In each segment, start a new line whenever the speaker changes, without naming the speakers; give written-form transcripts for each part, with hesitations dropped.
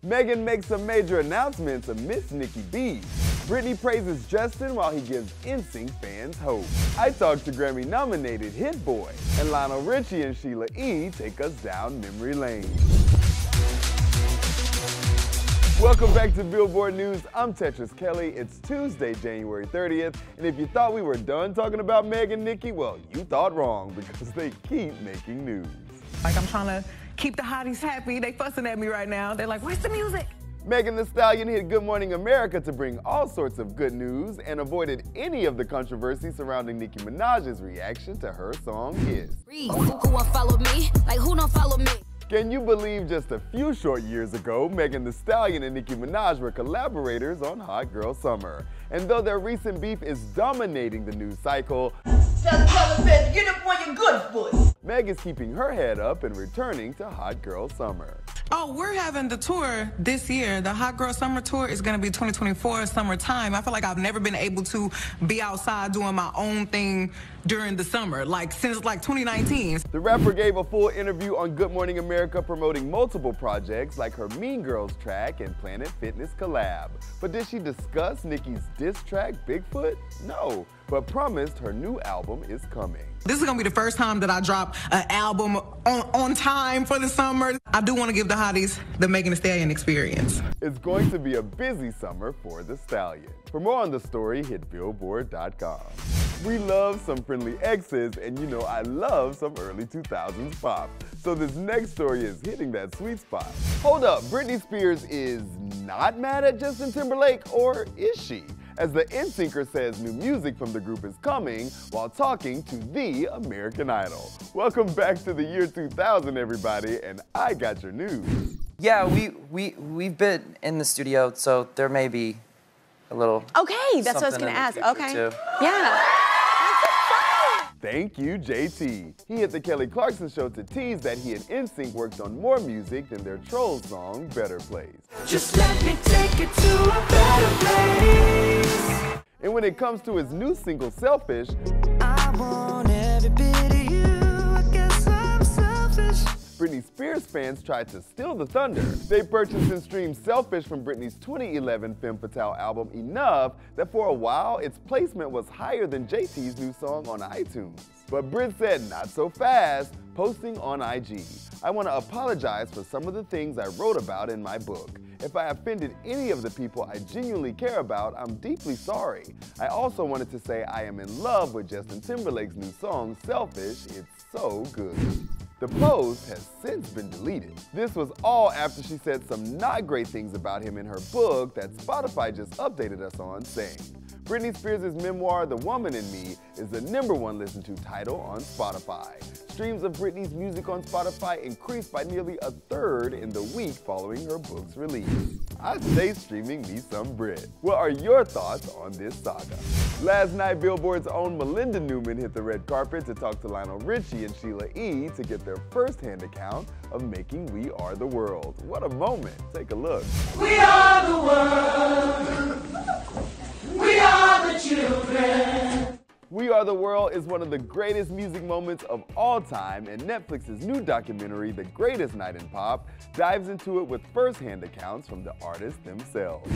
Megan makes some major announcements amidst Nicki B. Britney praises Justin while he gives NSYNC fans hope. I talked to Grammy-nominated Hit Boy. And Lionel Richie and Sheila E. take us down memory lane. Welcome back to Billboard News. I'm Tetris Kelly. It's Tuesday, January 30th. And if you thought we were done talking about Meg and Nicki, well, you thought wrong because they keep making news.
Like, I'm trying to keep the hotties happy. They fussing at me right now. They're like, where's the music?
Megan Thee Stallion hit Good Morning America to bring all sorts of good news and avoided any of the controversy surrounding Nicki Minaj's reaction to her song Kiss.
Who won't follow me? Like, who don't follow me?
Can you believe just a few short years ago, Megan Thee Stallion and Nicki Minaj were collaborators on Hot Girl Summer? And though their recent beef is dominating the news cycle,
get up on your good foot.
Meg is keeping her head up and returning to Hot Girl Summer.
Oh, we're having the tour this year. The Hot Girl Summer Tour is going to be 2024 summertime. I feel like I've never been able to be outside doing my own thing during the summer, like since like 2019.
The rapper gave a full interview on Good Morning America promoting multiple projects like her Mean Girls track and Planet Fitness collab. But did she discuss Nicki's diss track, Bigfoot? No, but promised her new album is coming.
This is going to be the first time that I drop an album on time for the summer. I do want to give the hotties the Megan Thee Stallion experience.
It's going to be a busy summer for the Stallion. For more on the story, hit Billboard.com. We love some friendly exes, and you know I love some early 2000s pop. So this next story is hitting that sweet spot. Hold up, Britney Spears is not mad at Justin Timberlake, or is she? As the NSYNCer says new music from the group is coming while talking to the American Idol. Welcome back to the year 2000, everybody, and I got your news.
Yeah, we've been in the studio, so there may be a little.
Okay, that's what I was gonna ask. Okay.
Too.
Yeah.
Thank you, JT. He hit the Kelly Clarkson show to tease that he and NSYNC worked on more music than their Troll song, Better Place.
Just let me take it to a better place.
And when it comes to his new single, Selfish,
I want every bit of you. I guess I'm selfish.
Britney Spears fans tried to steal the thunder. They purchased and streamed Selfish from Britney's 2011 Femme Fatale album enough that for a while its placement was higher than JT's new song on iTunes. But Brit said not so fast, posting on IG. I want to apologize for some of the things I wrote about in my book. If I offended any of the people I genuinely care about, I'm deeply sorry. I also wanted to say I am in love with Justin Timberlake's new song, Selfish. It's so good. The post has since been deleted. This was all after she said some not great things about him in her book that Spotify just updated us on, saying, Britney Spears' memoir, The Woman in Me, is the #1 listened to title on Spotify. Streams of Britney's music on Spotify increased by nearly a third in the week following her book's release. I say streaming me some Brit. What are your thoughts on this saga? Last night, Billboard's own Melinda Newman hit the red carpet to talk to Lionel Richie and Sheila E. to get their first-hand account of making We Are the World. What a moment. Take a look.
We are the world. We are the children.
We Are the World is one of the greatest music moments of all time, and Netflix's new documentary, The Greatest Night in Pop, dives into it with first-hand accounts from the artists themselves.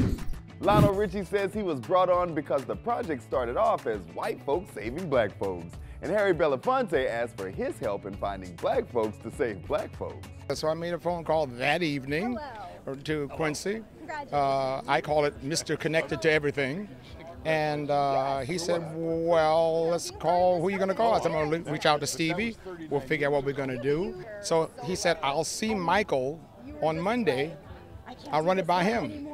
Lionel Richie says he was brought on because the project started off as white folks saving black folks, and Harry Belafonte asked for his help in finding black folks to save black folks.
So I made a phone call that evening to Quincy. I call it Mr. Connected to Everything. And he said, well, let's call, who are you going to call? I said, I'm going to reach out to Stevie. We'll figure out what we're going to do. So he said, I'll see Michael on Monday. I'll run it by him.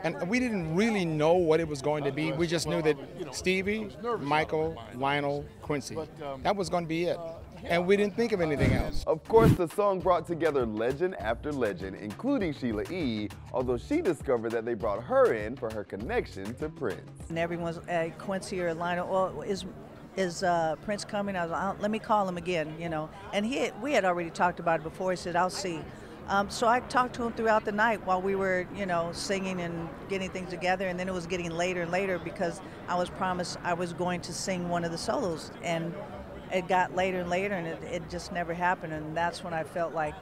And we didn't really know what it was going to be. We just knew that Stevie, Michael, Lionel, Quincy. That was going to be it. And we didn't think of anything else.
Of course, the song brought together legend after legend, including Sheila E., although she discovered that they brought her in for her connection to Prince.
And everyone's Quincy or Lionel, well, is Prince coming? I was like, let me call him again, you know. And we had already talked about it before. He said, I'll see. So I talked to him throughout the night while we were, you know, singing and getting things together. And then it was getting later and later because I was promised I was going to sing one of the solos. And it got later and later, and it just never happened. And that's when I felt like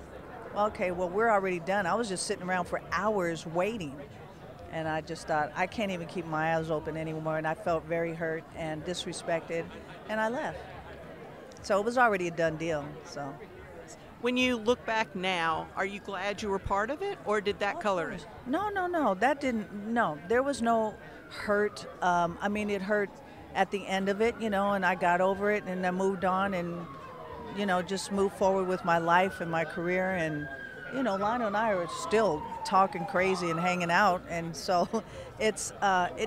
okay, well, we're already done. I was just sitting around for hours waiting. And I just thought, I can't even keep my eyes open anymore. And I felt very hurt and disrespected, and I left. So it was already a done deal, so.
When you look back now, are you glad you were part of it, or did that color it?
No, that didn't, no. There was no hurt. I mean, it hurt at the end of it, you know, and I got over it and I moved on and, you know, just moved forward with my life and my career. And, you know, Lionel and I are still talking crazy and hanging out, and so it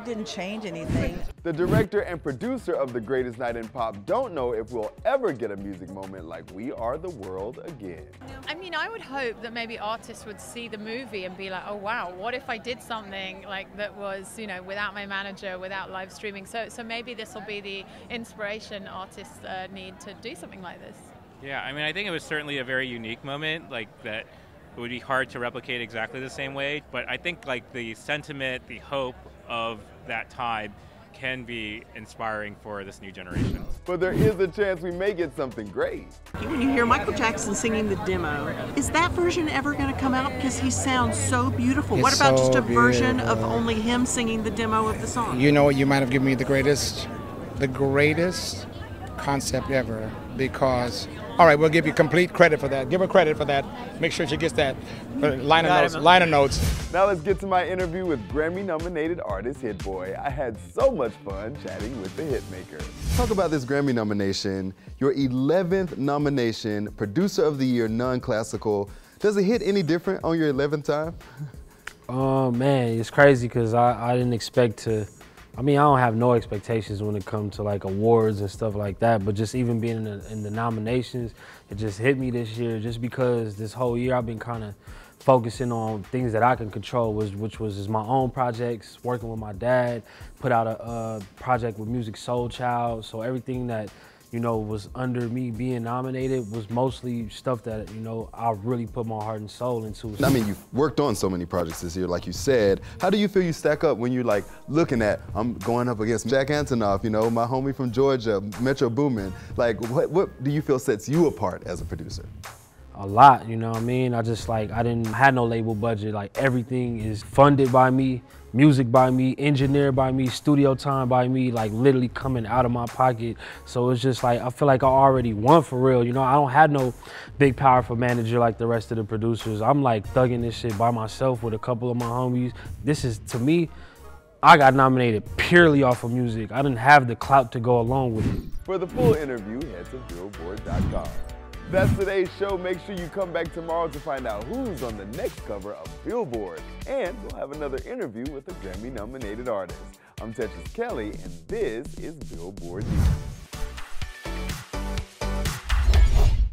didn't change anything.
The director and producer of The Greatest Night in Pop don't know if we'll ever get a music moment like We Are the World again.
I mean, I would hope that maybe artists would see the movie and be like, oh wow, what if I did something like that was, you know, without my manager, without live streaming. So maybe this will be the inspiration artists need to do something like this.
Yeah, I mean, I think it was certainly a very unique moment, like that. It would be hard to replicate exactly the same way, but I think like the sentiment, the hope of that time can be inspiring for this new generation.
But there is a chance we may get something great.
When you hear Michael Jackson singing the demo, is that version ever going to come out? Because he sounds so beautiful. What about just a version of only him singing the demo of the song?
You know what, you might have given me the greatest concept ever, because all right, we'll give you complete credit for that. Give her credit for that. Make sure she gets that liner notes.
Now let's get to my interview with Grammy-nominated artist Hit Boy. I had so much fun chatting with the hitmaker. Talk about this Grammy nomination, your 11th nomination, Producer of the Year, non-classical. Does it hit any different on your 11th time?
Oh man, it's crazy because I didn't expect to. I mean, I don't have no expectations when it comes to like awards and stuff like that, but just even being in the nominations, it just hit me this year just because this whole year I've been kind of focusing on things that I can control, which was my own projects, working with my dad, put out a project with Musiq Soulchild, so everything that, you know, was under me being nominated was mostly stuff that, you know, I really put my heart and soul into.
I mean, you've worked on so many projects this year, like you said. How do you feel you stack up when you're like looking at, I'm going up against Jack Antonoff, you know, my homie from Georgia, Metro Boomin. Like, what do you feel sets you apart as a producer?
A lot, you know what I mean? I just like, I didn't have no label budget. Like everything is funded by me, music by me, engineered by me, studio time by me, like literally coming out of my pocket. So it's just like, I feel like I already won for real. You know, I don't have no big powerful manager like the rest of the producers. I'm like thugging this shit by myself with a couple of my homies. This is, to me, I got nominated purely off of music. I didn't have the clout to go along with it.
For the full interview, head to Billboard.com. That's today's show. Make sure you come back tomorrow to find out who's on the next cover of Billboard. And we'll have another interview with a Grammy-nominated artist. I'm Tetris Kelly, and this is Billboard News.